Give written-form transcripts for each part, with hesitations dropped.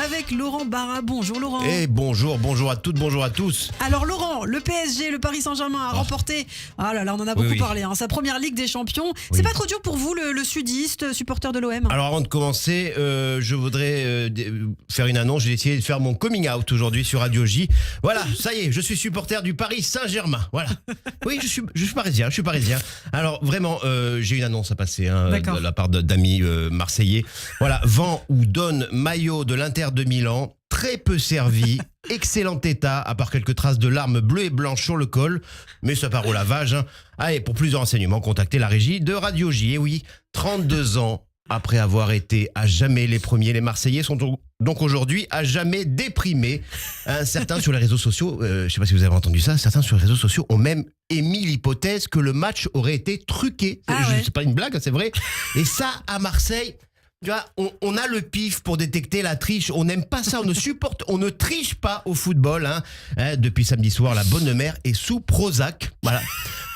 avec Laurent Barra. Bonjour Laurent. Et bonjour à toutes, bonjour à tous. Alors Laurent, le PSG, le Paris Saint-Germain a remporté, ah là là, on en a beaucoup parlé, sa première Ligue des Champions. C'est pas trop dur pour vous, le sudiste, supporter de l'OM? Alors avant de commencer, je voudrais faire une annonce. J'ai décidé de faire mon coming out aujourd'hui sur Radio J. Voilà, ça y est, je suis supporter du Paris Saint-Germain. Voilà. Oui, je suis parisien. Alors vraiment, j'ai une annonce à passer de la part d'amis marseillais. Voilà, vend ou donne maillot de l'Inter de Milan, très peu servi, excellent état, à part quelques traces de larmes bleues et blanches sur le col, mais ça part au lavage. Allez, pour plus de renseignements, contactez la régie de Radio J. Et oui, 32 ans après avoir été à jamais les premiers, les Marseillais sont donc aujourd'hui à jamais déprimés. Certains sur les réseaux sociaux, je ne sais pas si vous avez entendu ça, certains sur les réseaux sociaux ont même émis l'hypothèse que le match aurait été truqué. C'est pas une blague, c'est vrai. Et ça, à Marseille, tu vois, on a le pif pour détecter la triche. On n'aime pas ça, on ne triche pas au football. Depuis samedi soir, la bonne mère est sous Prozac. Voilà.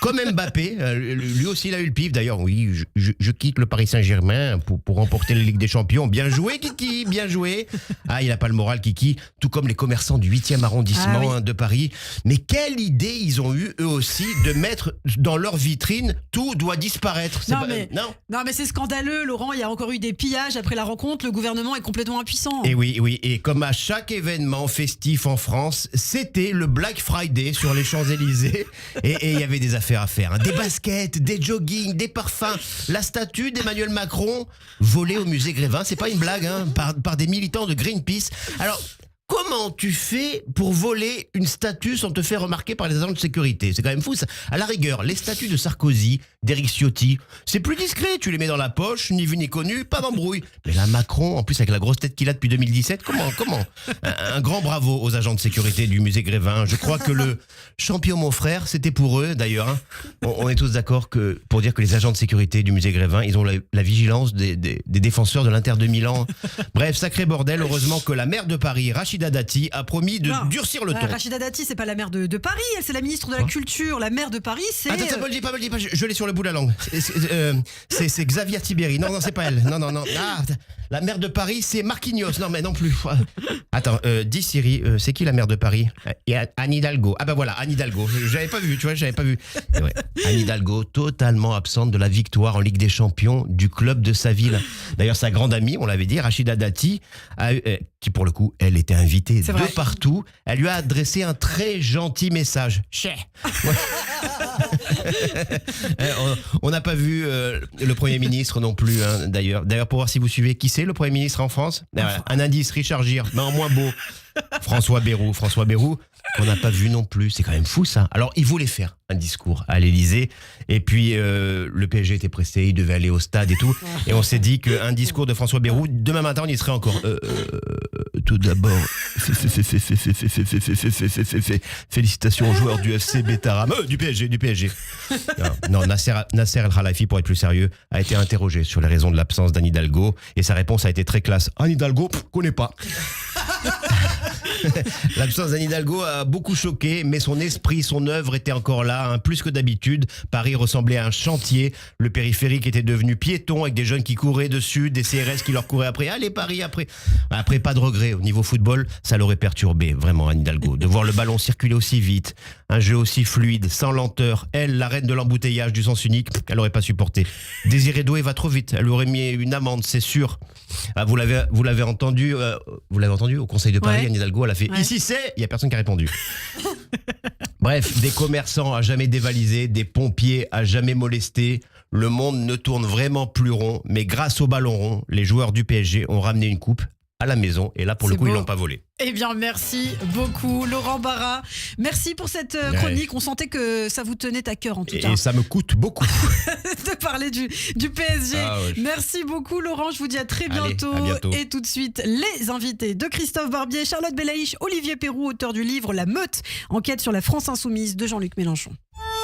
Comme Mbappé, lui aussi il a eu le pif. D'ailleurs, oui, je quitte le Paris Saint-Germain pour remporter la Ligue des Champions. Bien joué, Kiki, bien joué. Il n'a pas le moral, Kiki, tout comme les commerçants du 8e arrondissement de Paris. Mais quelle idée ils ont eu, eux aussi, de mettre dans leur vitrine « Tout doit disparaître ». Non, mais c'est scandaleux, Laurent. Il y a encore eu des pillages après la rencontre. Le gouvernement est complètement impuissant. Et oui. Et comme à chaque événement festif en France, c'était le Black Friday sur les Champs-Élysées. Et il y avait des affaires à faire. Des baskets, des joggings, des parfums. La statue d'Emmanuel Macron volée au musée Grévin. C'est pas une blague, par des militants de Greenpeace. Alors, comment tu fais pour voler une statue sans te faire remarquer par les agents de sécurité? C'est quand même fou ça. À la rigueur, les statues de Sarkozy, d'Éric Ciotti, c'est plus discret. Tu les mets dans la poche, ni vu ni connu, pas d'embrouille. Mais là, Macron, en plus avec la grosse tête qu'il a depuis 2017, comment un grand bravo aux agents de sécurité du musée Grévin. Je crois que le champion mon frère, c'était pour eux d'ailleurs. On est tous d'accord pour dire que les agents de sécurité du musée Grévin, ils ont la vigilance des défenseurs de l'Inter de Milan. Bref, sacré bordel. Heureusement que la maire de Paris, Rachida Dati, a promis de durcir le ton. Rachida Dati, c'est pas la maire de Paris, elle c'est la ministre de la Culture. La maire de Paris, c'est... Attends, me le dis pas, je l'ai sur le bout de la langue. C'est Xavier Tiberi. Non, c'est pas elle. Non. La maire de Paris, c'est Marquinhos. Non, mais non plus. Attends, dis Siri, c'est qui la maire de Paris? Anne Hidalgo. Ah bah voilà, Anne Hidalgo. J'avais pas vu. Et ouais, Anne Hidalgo, totalement absente de la victoire en Ligue des Champions du club de sa ville. D'ailleurs, sa grande amie, on l'avait dit, Rachida Dati, qui pour le coup, elle était invitée de partout. Elle lui a adressé un très gentil message. On n'a pas vu le Premier ministre non plus, d'ailleurs. D'ailleurs, pour voir si vous suivez, qui c'est le Premier ministre en France? Un indice, Richard Gere, mais en moins beau. François Bayrou, qu'on n'a pas vu non plus. C'est quand même fou ça. Alors, il voulait faire un discours à l'Élysée. Et puis, le PSG était pressé, il devait aller au stade et tout. Et on s'est dit qu'un discours de François Bayrou, demain matin, on y serait encore. Tout d'abord, félicitations aux joueurs du FC Betaram, du PSG. Non, Nasser El Khelaïfi, pour être plus sérieux, a été interrogé sur les raisons de l'absence d'Anne Hidalgo. Et sa réponse a été très classe. Anne Hidalgo, connais pas. L'absence d'Anne Hidalgo a beaucoup choqué, mais son esprit, son œuvre était encore là, plus que d'habitude. Paris ressemblait à un chantier. Le périphérique était devenu piéton avec des jeunes qui couraient dessus, des CRS qui leur couraient après. Allez Paris, après pas de regret. Au niveau football, ça l'aurait perturbé, vraiment, Anne Hidalgo, de voir le ballon circuler aussi vite, un jeu aussi fluide, sans lenteur. Elle, la reine de l'embouteillage du sens unique, elle n'aurait pas supporté. Désiré Doué va trop vite, elle lui aurait mis une amende, c'est sûr. Vous l'avez entendu au Conseil de Paris, Anne Hidalgo, elle a fait ici c'est, il n'y a personne qui a répondu. Bref, des commerçants à jamais dévalisés, des pompiers à jamais molestés. Le monde ne tourne vraiment plus rond, mais grâce au ballon rond, les joueurs du PSG ont ramené une coupe à la maison et là pour le coup ils l'ont pas volé. Eh bien merci beaucoup Laurent Barra. Merci pour cette chronique, on sentait que ça vous tenait à cœur en tout cas. Et ça me coûte beaucoup de parler du PSG. Merci beaucoup Laurent, je vous dis à très bientôt. Allez, à bientôt. Et tout de suite les invités de Christophe Barbier, Charlotte Belaïch, Olivier Perroux, auteur du livre La Meute, enquête sur la France insoumise de Jean-Luc Mélenchon.